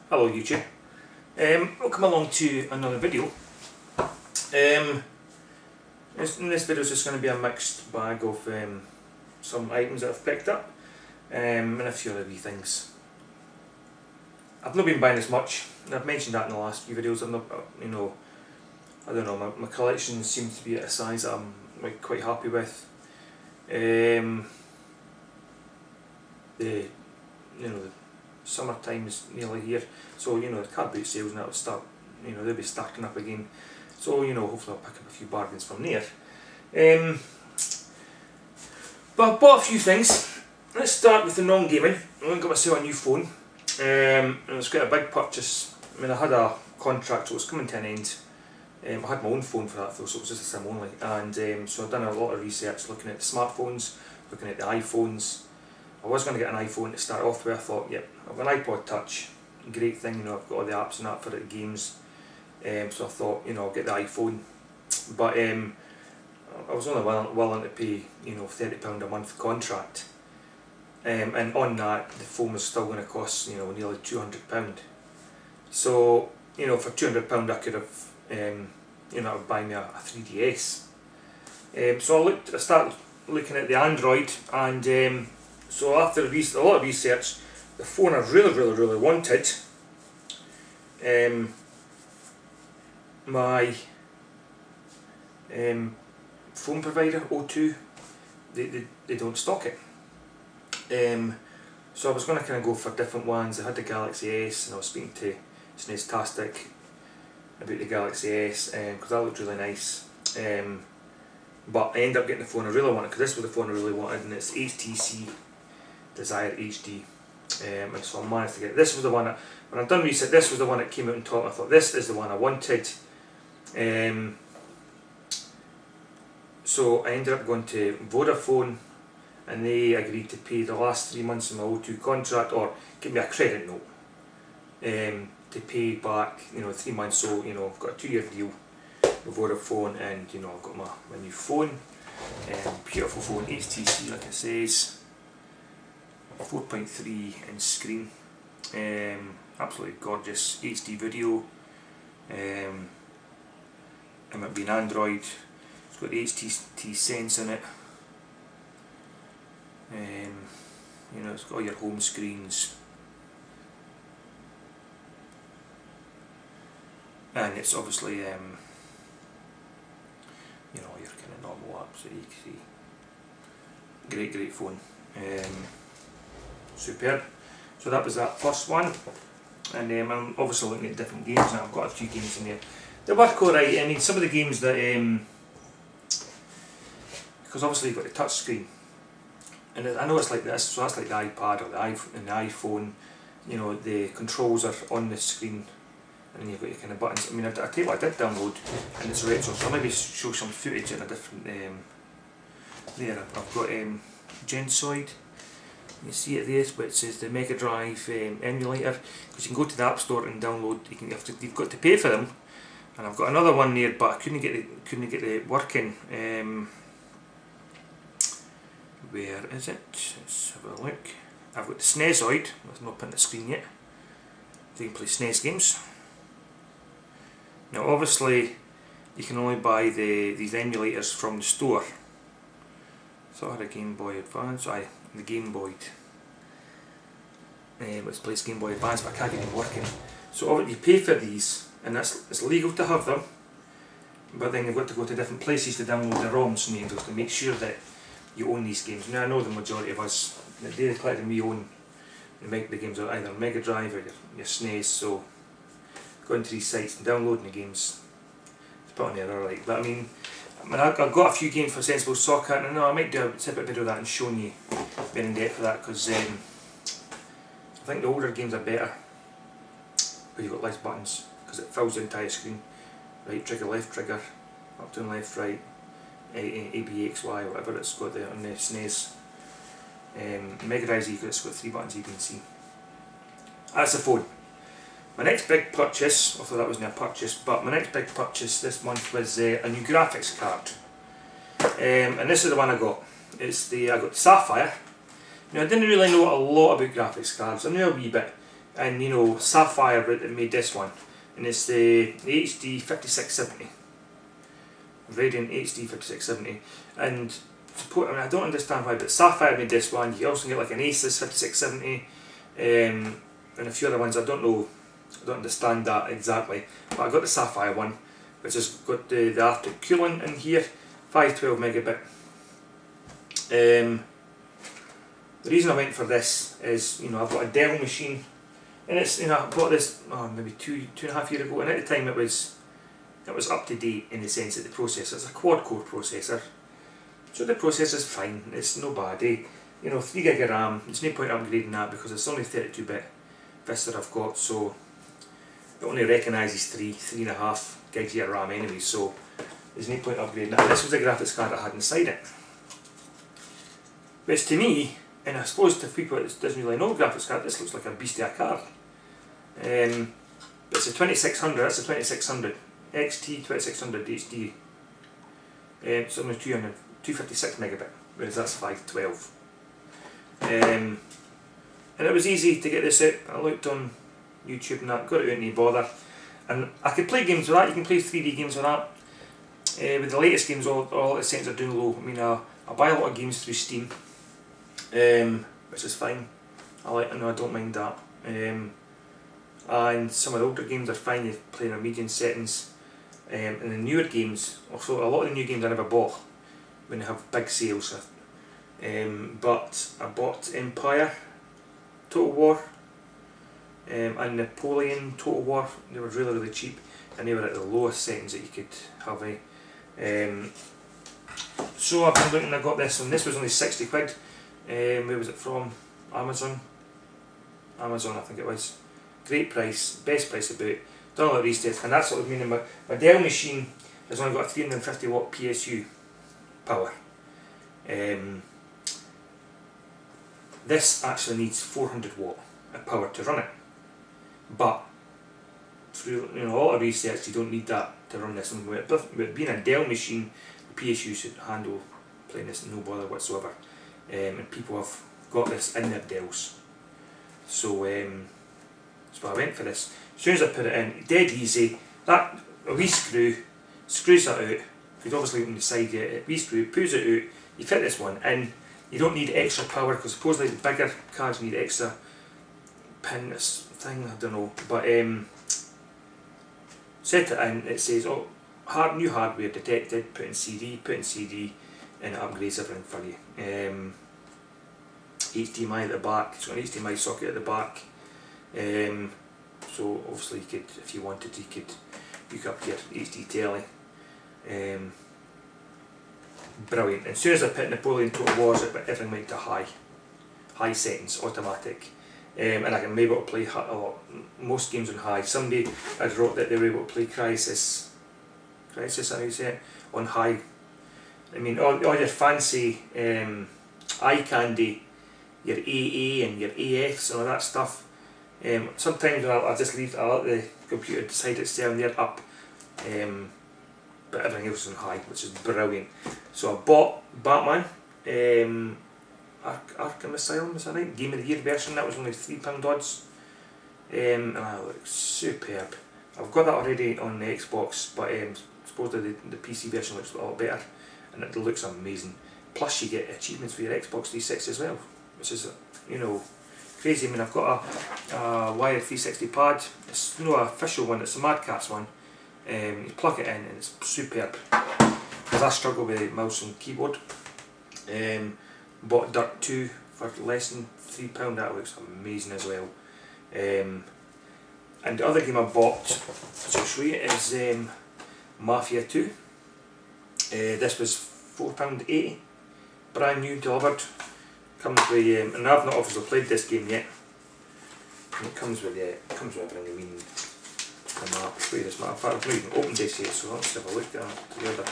Hello YouTube. Welcome along to another video. This video is just going to be a mixed bag of some items that I've picked up and a few other wee things. I've not been buying as much, and I've mentioned that in the last few videos. I'm not, I don't know, my collection seems to be at a size that I'm quite happy with. The summertime is nearly here, so the car boot sales and that will start, they'll be starting up again, so hopefully I'll pick up a few bargains from there. But I've bought a few things. Let's start with the non-gaming. I got myself a new phone, and it's quite a big purchase. I mean, I had a contract, so it's coming to an end. I had my own phone for that though, so it was just a SIM only, and so I've done a lot of research looking at the smartphones, looking at the iPhones. I was going to get an iPhone to start off with. I thought, yep, I've got an iPod Touch, great thing, I've got all the apps and that for the games, so I thought, I'll get the iPhone, but I was only willing to pay, £30 a month contract, and on that the phone was still going to cost, nearly £200. So, for £200 I could have, buy me a 3DS. So I started looking at the Android, and so after a lot of research, the phone I really wanted, my phone provider, O2, they don't stock it. So I was going to kind of go for different ones. I had the Galaxy S, and I was speaking to Snestastic about the Galaxy S, because that looked really nice. But I ended up getting the phone I really wanted, because this was the phone I really wanted, and it's HTC Desire HD, and so I managed to get it. This was the one that, when I've done research, this was the one that came out on top. I thought this is the one I wanted, so I ended up going to Vodafone, and they agreed to pay the last 3 months of my O2 contract, or give me a credit note to pay back 3 months. So I've got a 2-year deal with Vodafone, and I've got my new phone, beautiful phone, HTC like it says. 4.3 inch screen, absolutely gorgeous HD video, and it being Android, it's got HTC Sense in it, it's got all your home screens, and it's obviously your kind of normal apps that you can see. Great phone. Superb. So that was that first one, and I'm obviously looking at different games now. I've got a few games in there. They work alright. I mean, some of the games that, because obviously you've got the touch screen, and I know it's like this, so that's like the iPad or the iPhone, the controls are on the screen, and then you've got your kind of buttons. I mean, I tell you what, I did download, and it's retro, so I'll maybe show some footage in a different, there. I've got Gensoid. You see it there, but it says the Mega Drive emulator, because you can go to the App Store and download. You've got to pay for them, and I've got another one there, but I couldn't get it working. Where is it? Let's have a look. I've got the Snezoid. I've not put on the screen yet. So you can play SNES games. Now, obviously, you can only buy these emulators from the store. So I had a Game Boy Advance. The Game Boy. Let's play Game Boy Advance, but I can't get it working. So you pay for these, and it's legal to have them, but then you've got to go to different places to download the ROMs and to make sure that you own these games. Now I know the majority of us, the Daily Collector and we own the games are either Mega Drive or your SNES, so going to these sites and downloading the games, it's put on there alright. But I mean, I've got a few games for Sensible Soccer, and I know I might do a separate video of that and showing you more in depth of that, because I think the older games are better, where you've got less buttons, because it fills the entire screen. Right trigger, left trigger, up down, left, right, A, B, X, Y, whatever it's got there on the SNES. Mega Drive, it's got 3 buttons you can see. That's the phone. My next big purchase, although that wasn't a purchase, but my next big purchase this month was a new graphics card. And this is the one I got. I got the Sapphire. Now I didn't really know a lot about graphics cards. I knew a wee bit, and you know, Sapphire made this one, and it's the HD 5670, Radeon HD 5670, and support. I mean, I don't understand why, but Sapphire made this one. You also get like an Asus 5670, and a few other ones. I don't know. I don't understand that exactly, but I got the Sapphire one, which has got the Arctic cooling in here, 512 megabit. The reason I went for this is, you know, I've got a Dell machine, and it's, you know, I bought this maybe two and a half years ago, and at the time it was up to date in the sense that the processor, it's a quad core processor, so the processor's fine, it's no bad, you know, 3 gig of RAM, there's no point upgrading that because it's only 32-bit Vista I've got, so it only recognises 3.5 gigs of RAM anyway, so there's no point upgrading that. This was the graphics card I had inside it, which to me, and I suppose to people that doesn't really know graphics card, this looks like a beast of a card. But it's a 2600, that's a 2600 XT 2600 HD. It's only 256 megabit, whereas that's 512. And it was easy to get this out. I looked on YouTube and that, got it out, no bother. And I could play games with that. You can play 3D games with that. With the latest games, all the settings are down low. I mean, I buy a lot of games through Steam, which is fine. I don't mind that. And some of the older games are fine. You play in medium settings. And the newer games, also a lot of the new games I never bought when they have big sales. But I bought Empire Total War and Napoleon Total War. They were really cheap, and they were at the lowest settings that you could have. So I've been looking, I got this one. This was only 60 quid. Where was it from? Amazon. Amazon, I think it was. Great price, best price about. Done a lot of research, and that's what I mean. My Dell machine has only got a 350 watt PSU power. This actually needs 400 watt of power to run it, but through all the research, you don't need that to run this. And with being a Dell machine, the PSU should handle playing this no bother whatsoever. And people have got this in their Dells, so I went for this. As soon as I put it in, dead easy. That a wee screw screws that out. You could obviously on the side get it. Wee screw pulls it out. You fit this one in. You don't need extra power because supposedly the bigger cards need extra pin thing. I don't know, but set it in. It says new hardware detected. Put in CD, and it upgrades everything for you. HDMI at the back. It's got an HDMI socket at the back. So obviously you could, if you wanted, you could hook up your HD telly. Brilliant. As soon as I put Napoleon Total Wars, everything went to high settings, automatic. And I can be able to play most games on high. Somebody had wrote that they were able to play Crisis, how you say it, on high. I mean, all your fancy eye candy, your AA and your AFs and all that stuff. Sometimes I'll just leave, I'll let the computer decide it's down there up, but everything else is on high, which is brilliant. So I bought Batman, Arkham Asylum, is that right? Game of the Year version. That was only £3 odds, and it looks superb. I've got that already on the Xbox, but supposedly the PC version looks a lot better, and it looks amazing. Plus you get achievements for your Xbox 360 as well, which is, crazy. I mean, I've got a wired 360 pad. It's no official one, it's a Mad Catz one. You plug it in and it's superb, because I struggle with mouse and keyboard. Bought Dirt 2 for less than £3, that looks amazing as well. And the other game I bought, which I'll show you, is Mafia 2. This was £4.80, brand new, delivered. Comes with, and I've not obviously played this game yet. And it comes with everything we need. The map. Wait, this map. I've not even opened this yet, so let's have a look at that together.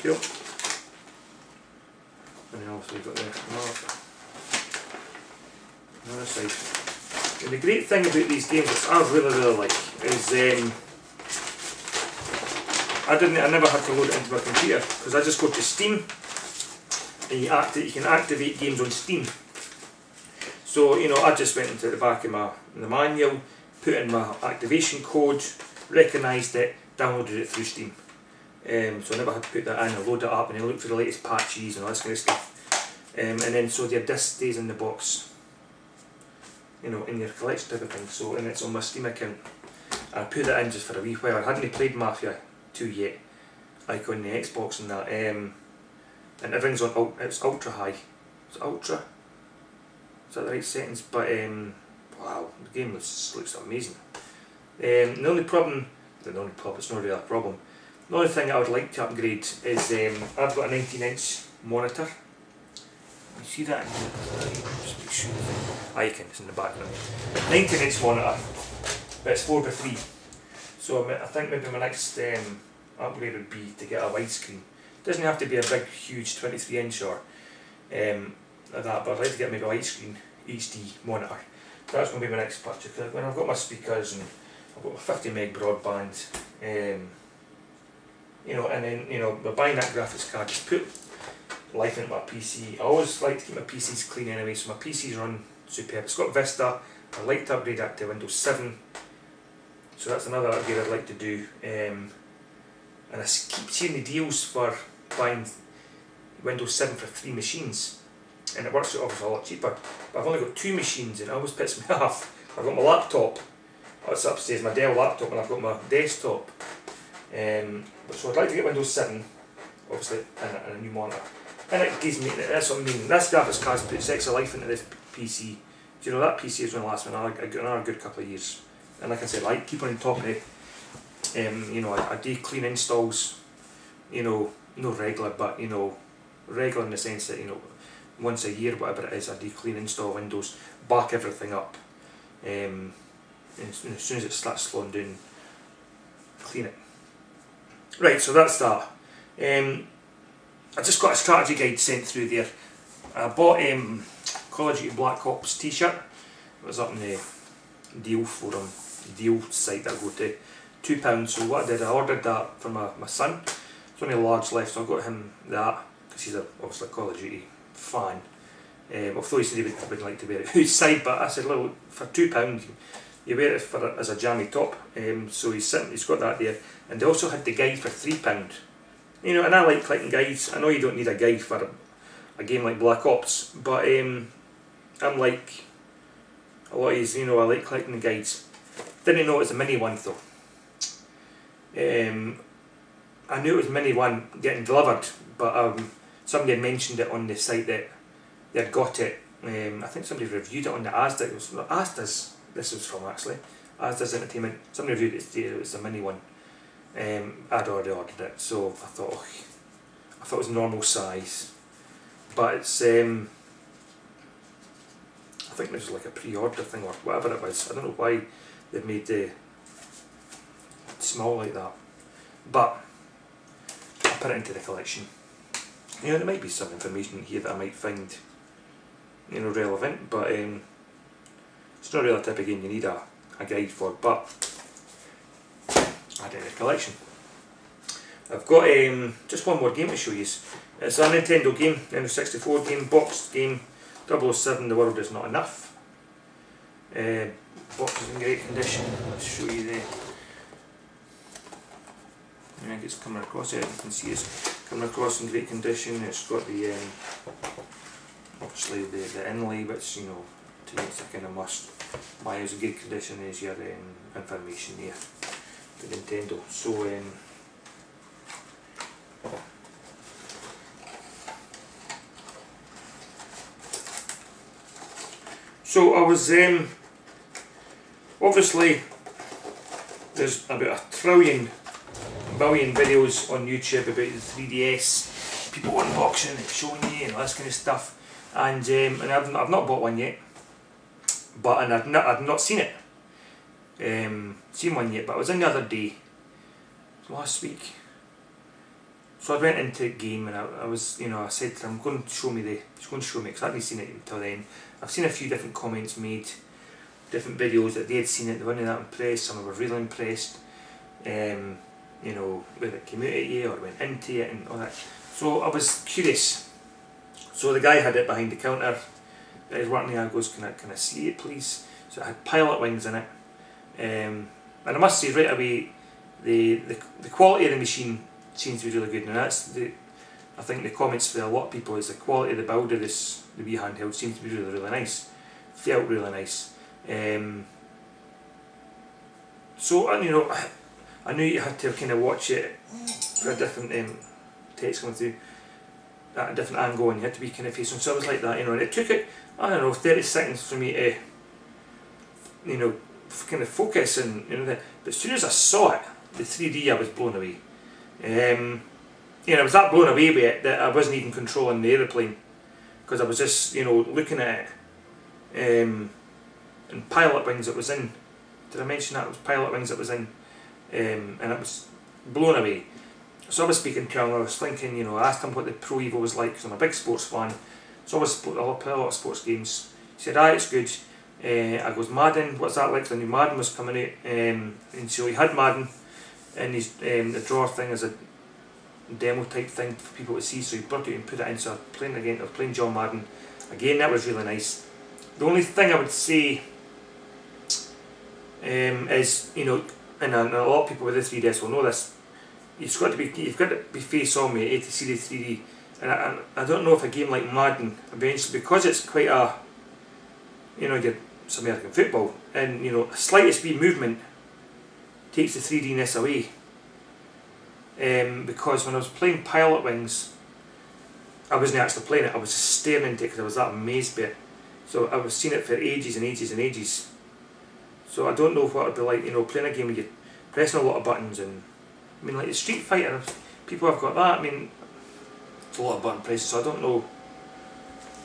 Cool. And then obviously we've got the map. Another side. And the great thing about these games, which I really like, is I never had to load it into my computer, because I just go to Steam. And you can activate games on Steam. So, you know, I just went into the back of the manual, put in my activation code, recognised it, downloaded it through Steam. So I never had to put that in or load it up and then look for the latest patches and all this kind of stuff. And then so your disc stays in the box, you know, in your collection type of thing. So, and it's on my Steam account. I put it in just for a wee while. I hadn't played Mafia 2 yet, like on the Xbox and that. And everything's on, it's ultra high. It's ultra. Is that the right settings? But wow, the game looks amazing. The only problem, it's not really a problem. The only thing I would like to upgrade is I've got a 19-inch monitor. You see that? Just make sure. You can. It's in the background. 19-inch monitor, but it's 4:3. So I think maybe my next upgrade would be to get a widescreen. It doesn't have to be a big, huge 23-inch or like that, but I'd like to get maybe a widescreen HD monitor. That's going to be my next purchase. When I've got my speakers and I've got my 50 meg broadband, you know, and then, you know, by buying that graphics card, just put life into my PC. I always like to keep my PCs clean anyway, so my PCs run superb. It's got Vista. I'd like to upgrade that to Windows 7. So that's another upgrade I'd like to do. And I keep seeing the deals for buying Windows 7 for 3 machines. And it works out obviously a lot cheaper. But I've only got 2 machines and it always pisses me off. I've got my laptop, that's upstairs, my Dell laptop, and I've got my desktop. So I'd like to get Windows 7, obviously, and a new monitor. And it gives me, that's what I mean, this graphics card's put extra life into this PC. Do you know, that PC is going to last me another good couple of years. And like I said, I keep on top of it. You know, I do clean installs, you know, no regular, but, you know, regular in the sense that, you know, once a year, whatever it is, I do clean install Windows, back everything up. And as soon as it starts slowing down, clean it. Right, so that's that. I just got a strategy guide sent through there. I bought Call of Duty Black Ops t-shirt. It was up in the deal forum, deal site that I go to, £2. So what I did, I ordered that for my son. There's only a large left, so I got him that, because he's obviously a Call of Duty fan. Although he said he would like to wear it outside, but I said, look, for £2 you wear it as a jammy top. So he's got that there, and they also had the guide for £3. You know, and I like collecting guides. I know you don't need a guide for a game like Black Ops, but I'm like a lot of you, you know, I like collecting the guides. Didn't know it was a mini one though. I knew it was a mini one getting delivered, but somebody had mentioned it on the site that they had got it. I think somebody reviewed it on the Asda. It was Asda's. This was from actually Asda's Entertainment. Somebody reviewed it today. It was a mini one. I'd already ordered it, so I thought it was normal size, but it's I think this was like a pre-order thing or whatever it was. I don't know why they made the small like that, but I put it into the collection. You know, there might be some information here that I might find, you know, relevant, but it's not really a type of game you need a guide for, but add it to the collection. I've got just one more game to show you. It's a Nintendo game, Nintendo 64 game, boxed game, 007, The World Is Not Enough. Box is in great condition. Let's show you the. I think it's coming across it. You can see it's coming across in great condition. It's got the obviously the inlay, which, you know, to me it's a kind of must. Why it's in good condition is your information there. The Nintendo. So I was obviously there's about 1 billion videos on YouTube about the 3DS, people unboxing and showing you and all this kind of stuff, and I've not bought one yet, but I've not seen it. Seen one yet, but I was in the other day, last week. So I went into the game and I was, you know, I said to him, he's going to show me because I hadn't seen it until then. I've seen a few different comments made, different videos that they had seen it, they weren't that impressed, some were really impressed. You know, whether it came out at you or went into it and all that. So I was curious. So the guy had it behind the counter, that is working there, goes, can I see it please? So it had Pilot Wings in it, and I must say right away, the quality of the machine seems to be really good, and that's I think the comments for a lot of people is the quality of the build of this, the Wii handheld, seems to be really, really nice. Felt really nice. So, you know, I knew you had to kind of watch it for a different text coming through at a different angle, and you had to be kind of facing, so it was like that, you know, and it took it, I don't know, 30 seconds for me to, you know, kind of focus, and you know, but as soon as I saw it, the 3D, I was blown away. You know, I was that blown away with it that I wasn't even controlling the aeroplane, because I was just, you know, looking at it. And Pilot Wings it was in. Did I mention that it was Pilot Wings it was in? And it was blown away. So I was speaking to him, I was thinking, you know, I asked him what the Pro Evo was like, because I'm a big sports fan. So I play a lot of sports games. He said, it's good. I goes, Madden, what's that like? The new Madden was coming out. And so he had Madden, and his the drawer thing is a demo type thing for people to see, so he brought it and put it in, so I was playing again, I was playing John Madden. Again, that was really nice. The only thing I would say is, you know, and a lot of people with the 3DS will know this, you've got to be face on with it to see the 3D. And I don't know if a game like Madden eventually, because it's quite a, you know, it's American football, and you know, slightest wee movement takes the 3D-ness away. Because when I was playing Pilot Wings, I wasn't actually playing it, I was just staring into it because I was that amazed by it. So I was seeing it for ages and ages and ages. So I don't know what it would be like, you know, playing a game where you're pressing a lot of buttons, and I mean, like the Street Fighter, people have got that, I mean, it's a lot of button presses, so I don't know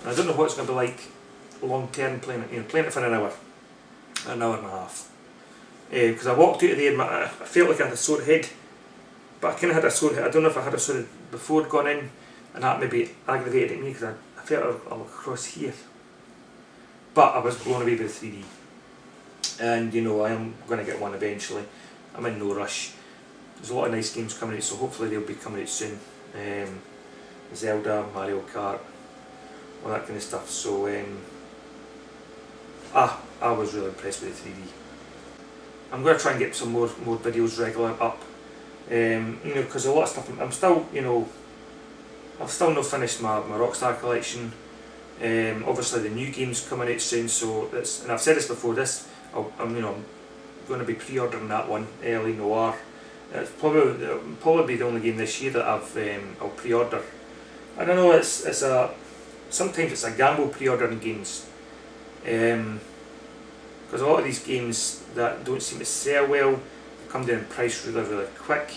what it's going to be like long term playing it, you know, playing it for an hour and a half. Because I walked out of there and I felt like I had a sore head. But I kind of had a sore head. I don't know if I had a sore head before going in, and that maybe aggravated me, because I felt it across here. But I was blown away by the 3D. And you know, I am going to get one eventually. I'm in no rush. There's a lot of nice games coming out, so hopefully they'll be coming out soon. Zelda, Mario Kart, all that kind of stuff. So I was really impressed with the 3D. I'm going to try and get some more videos regular up. You know, because a lot of stuff, I'm still, you know, I've still not finished my Rockstar collection. Obviously the new game's coming out soon, so it's, and I've said this before, I'm going to be pre-ordering that one, L.A. Noire. It's probably the only game this year that I'll pre-order. I don't know, sometimes it's a gamble pre-ordering games, because a lot of these games that don't seem to sell well, come down in price really, really quick.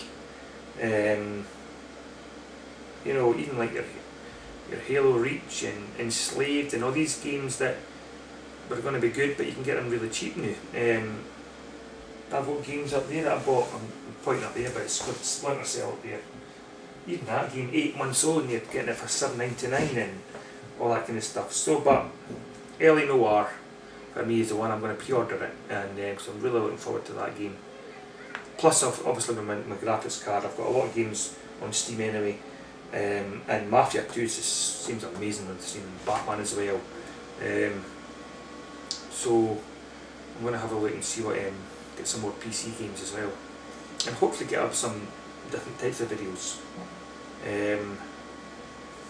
You know, even like your Halo Reach and Enslaved and all these games that were going to be good, but you can get them really cheap now. I've got games up there that I bought, I'm pointing up there, but it's got Splinter Cell up there. Even that game, 8 months old, and you're getting it for $7.99 and all that kind of stuff. So, but L.A. Noire for me is the one I'm going to pre-order it, and so I'm really looking forward to that game. Plus, obviously with my graphics card, I've got a lot of games on Steam anyway, and Mafia 2 just seems amazing on Steam, Batman as well. So I'm going to have a look and see what, get some more PC games as well, and hopefully get up some different types of videos.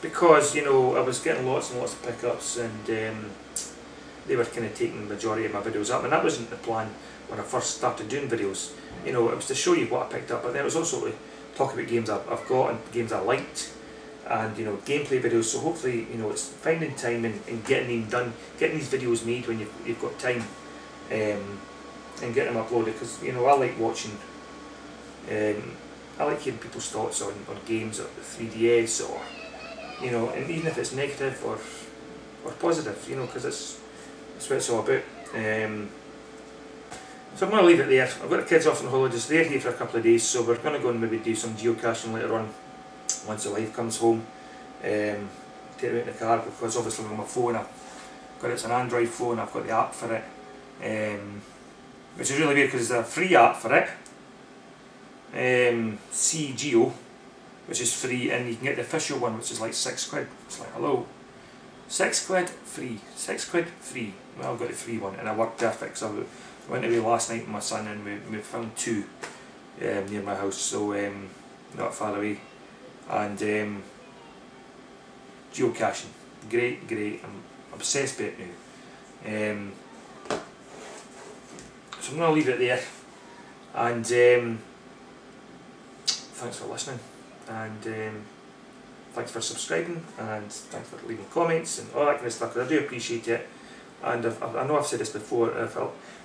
Because, you know, I was getting lots and lots of pickups, and they were kind of taking the majority of my videos up, and that wasn't the plan when I first started doing videos. You know, it was to show you what I picked up, but then it was also to talk about games I've got and games I liked, and you know, gameplay videos. So hopefully, you know, it's finding time and getting them done, getting these videos made when you've got time, and getting them uploaded, because you know, I like watching, I like hearing people's thoughts on games, or the 3DS, or you know, and even if it's negative or positive, you know, because that's what it's all about. So I'm going to leave it there. I've got the kids off on holidays, they're here for a couple of days, so we're going to go and maybe do some geocaching later on, once the wife comes home. Take it out in the car, because obviously on my phone it's an Android phone, I've got the app for it, which is really weird because there's a free app for it, CGeo, which is free, and you can get the official one, which is like £6. It's like, hello. £6 free. £6 free. Well, I got the free one and it worked perfect. So I went away last night with my son and we found two near my house, so not far away. And geocaching, great. I'm obsessed with it now. So I'm going to leave it there. And thanks for listening. And thanks for subscribing, and thanks for leaving comments and all that kind of stuff, because I do appreciate it. And I know I've said this before,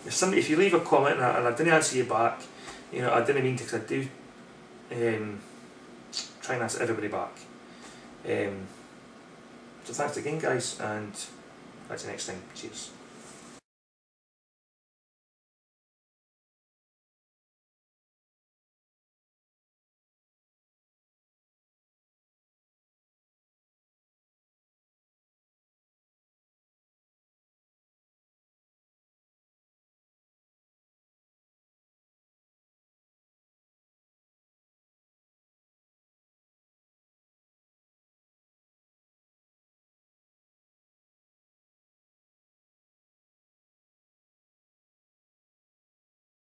if you leave a comment and I didn't answer you back, you know, I didn't mean to, because I do try and answer everybody back. So thanks again, guys, and catch you next time. Cheers.